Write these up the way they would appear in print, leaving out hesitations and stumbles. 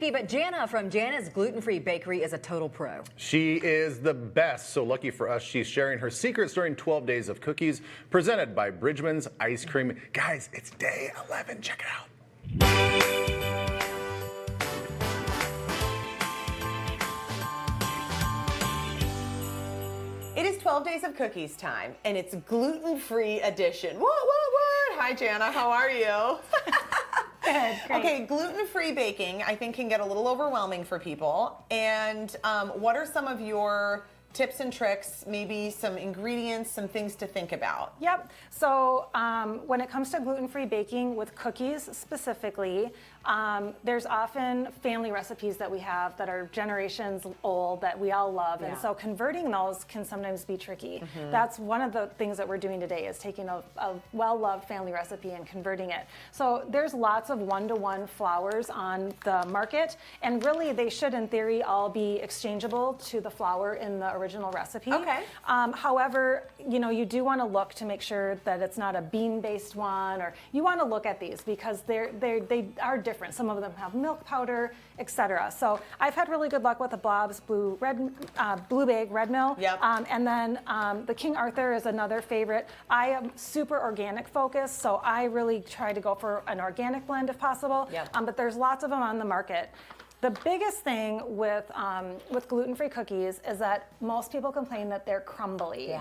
But Janna from Janna's Gluten-Free Bakery is a total pro. She is the best, so lucky for us, she's sharing her secrets during 12 days of cookies, presented by Bridgeman's Ice Cream. Guys, it's day 11, check it out. It is 12 days of cookies time, and it's gluten-free edition. What? Hi, Janna, how are you? Good, great. Okay, gluten-free baking, I think, can get a little overwhelming for people. And what are some of your tips and tricks, maybe some ingredients, some things to think about? Yep. So when it comes to gluten-free baking with cookies specifically, there's often family recipes that we have that are generations old that we all love. And so converting those can sometimes be tricky. That's one of the things that we're doing today is taking a well-loved family recipe and converting it. So there's lots of one-to-one flours on the market, and really they should in theory all be exchangeable to the flour in the original recipe. Okay. However, you do want to look to make sure that it's not a bean-based one, or you want to look at these because they are different. Some of them have milk powder, etc. So I've had really good luck with the Blob's Blue Bag Red Mill. Yep. And then the King Arthur is another favorite. I am super organic focused, so I really try to go for an organic blend if possible. Yep. But there's lots of them on the market. The biggest thing with gluten-free cookies is that most people complain that they're crumbly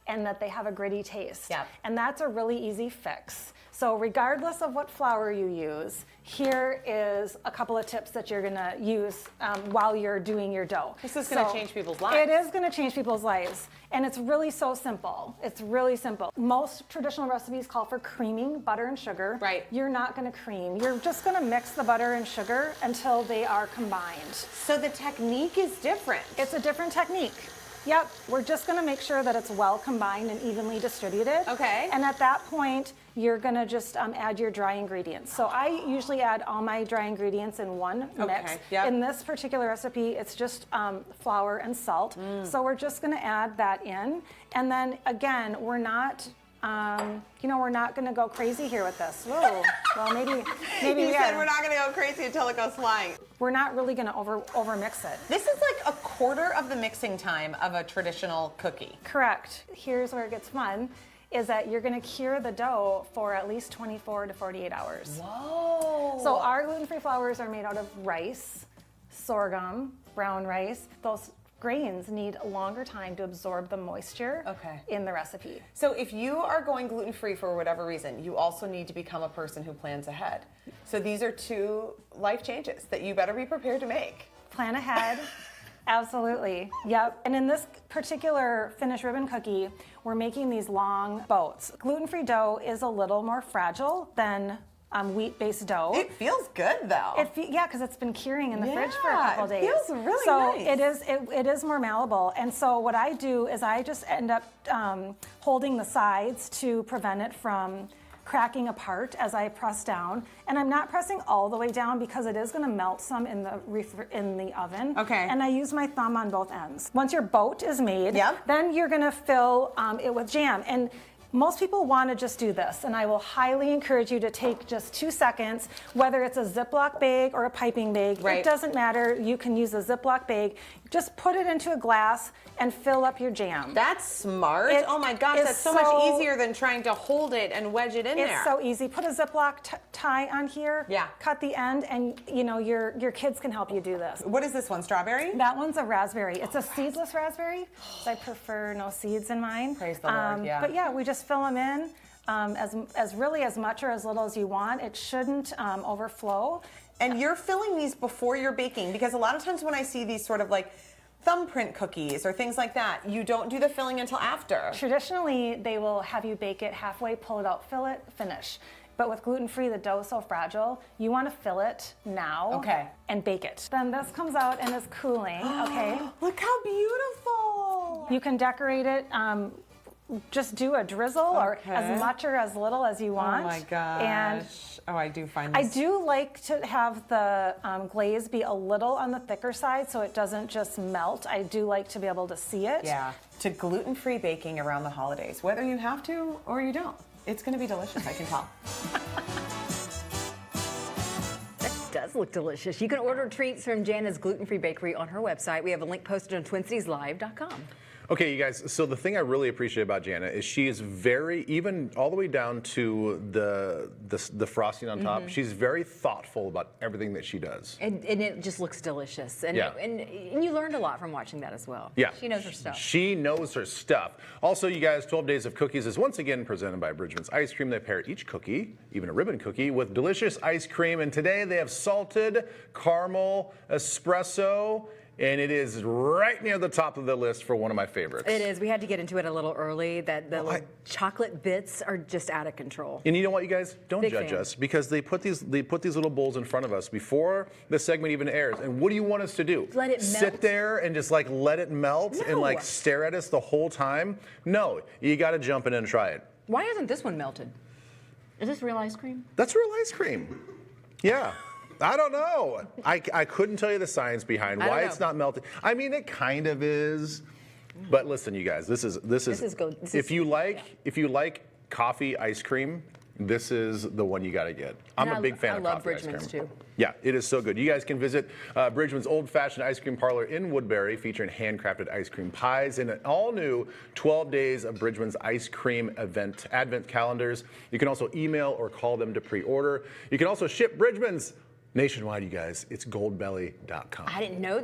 and that they have a gritty taste. Yep. And that's a really easy fix. So regardless of what flour you use, here is a couple of tips that you're gonna use while you're doing your dough. This is gonna change people's lives. It is gonna change people's lives. And it's really so simple. It's really simple. Most traditional recipes call for creaming butter and sugar. Right. You're not gonna cream. You're just gonna mix the butter and sugar until they are combined. So the technique is different. It's a different technique. Yep, we're just gonna make sure that it's well combined and evenly distributed. Okay. And at that point, you're gonna just add your dry ingredients. So I usually add all my dry ingredients in one mix. Yep. In this particular recipe, it's just flour and salt. So we're just gonna add that in. And then again, we're not going to go crazy here with this. Whoa. Well, maybe you said we're not going to go crazy until it goes flying. We're not really going to over mix it. This is like a quarter of the mixing time of a traditional cookie. Correct. Here's where it gets fun, is that you're going to cure the dough for at least 24 to 48 hours. Whoa. So our gluten-free flours are made out of rice, sorghum, brown rice. Those grains need a longer time to absorb the moisture in the recipe. So if you are going gluten-free for whatever reason, you also need to become a person who plans ahead. So these are two life changes that you better be prepared to make. Plan ahead. Absolutely. Yep. And in this particular Finnish ribbon cookie, we're making these long boats. Gluten-free dough is a little more fragile than wheat-based dough. It feels good though. Yeah, because it's been curing in the fridge for a couple days. It feels really nice. So it is more malleable. And so what I do is I just end up holding the sides to prevent it from cracking apart as I press down. And I'm not pressing all the way down because it is going to melt some in the oven. Okay. And I use my thumb on both ends. Once your boat is made, then you're going to fill it with jam. And most people want to just do this, and I will highly encourage you to take just 2 seconds, whether it's a Ziploc bag or a piping bag. Right. It doesn't matter. You can use a Ziploc bag. Just put it into a glass and fill up your jam. That's smart. Oh my gosh, that's so much easier than trying to hold it and wedge it in there. It's so easy. Put a Ziploc tie on here. Yeah. Cut the end, and your kids can help you do this. What is this one? Strawberry? That one's a raspberry. It's a seedless raspberry. So I prefer no seeds in mine. Praise the Lord. Yeah. But yeah, we just fill them in as much or as little as you want. It shouldn't overflow. And you're filling these before you're baking, because a lot of times when I see these sort of like thumbprint cookies or things like that, you don't do the filling until after. Traditionally, they will have you bake it halfway, pull it out, fill it, finish. But with gluten-free, the dough is so fragile, you want to fill it now and bake it. Then this comes out and is cooling, okay? Look how beautiful! You can decorate it, just do a drizzle or as much or as little as you want. Oh my gosh. And I do find this. I do like to have the glaze be a little on the thicker side so it doesn't just melt. I do like to be able to see it. Yeah. To gluten-free baking around the holidays, whether you have to or you don't. It's going to be delicious, I can tell. does look delicious. You can order treats from Janna's gluten-free bakery on her website. We have a link posted on TwinCitiesLive.com. Okay, you guys, so the thing I really appreciate about Janna is she is very, even all the way down to the frosting on top, she's very thoughtful about everything that she does. And it just looks delicious. And, Yeah. and you learned a lot from watching that as well. Yeah. She knows her stuff. She knows her stuff. Also, you guys, 12 Days of Cookies is once again presented by Bridgeman's Ice Cream. They pair each cookie, even a ribbon cookie, with delicious ice cream. And today they have salted caramel espresso. And it is right near the top of the list for one of my favorites. It is. We had to get into it a little early. That the little chocolate bits are just out of control. And you know what, you guys? Don't Big judge fan. us because they put these little bowls in front of us before the segment even airs. And what do you want us to do? Let it Sit melt. there and just like let it melt and No. like stare at us the whole time? No, you got to jump in and try it. Why isn't this one melted? Is this real ice cream? That's real ice cream. Yeah. I don't know. I couldn't tell you the science behind I don't why know. it's not melted. I mean, it kind of is. But listen, you guys, this is good. This if is- you like coffee ice cream, this is the one you got to get. I'm And a big fan I of love coffee ice Bridgeman's cream. too. Yeah, it is so good. You guys can visit Bridgeman's Old Fashioned Ice Cream Parlor in Woodbury, featuring handcrafted ice cream pies and an all-new 12 Days of Bridgeman's Ice Cream advent calendars. You can also email or call them to pre-order. You can also ship Bridgeman's nationwide, you guys. It's goldbelly.com. I didn't know that.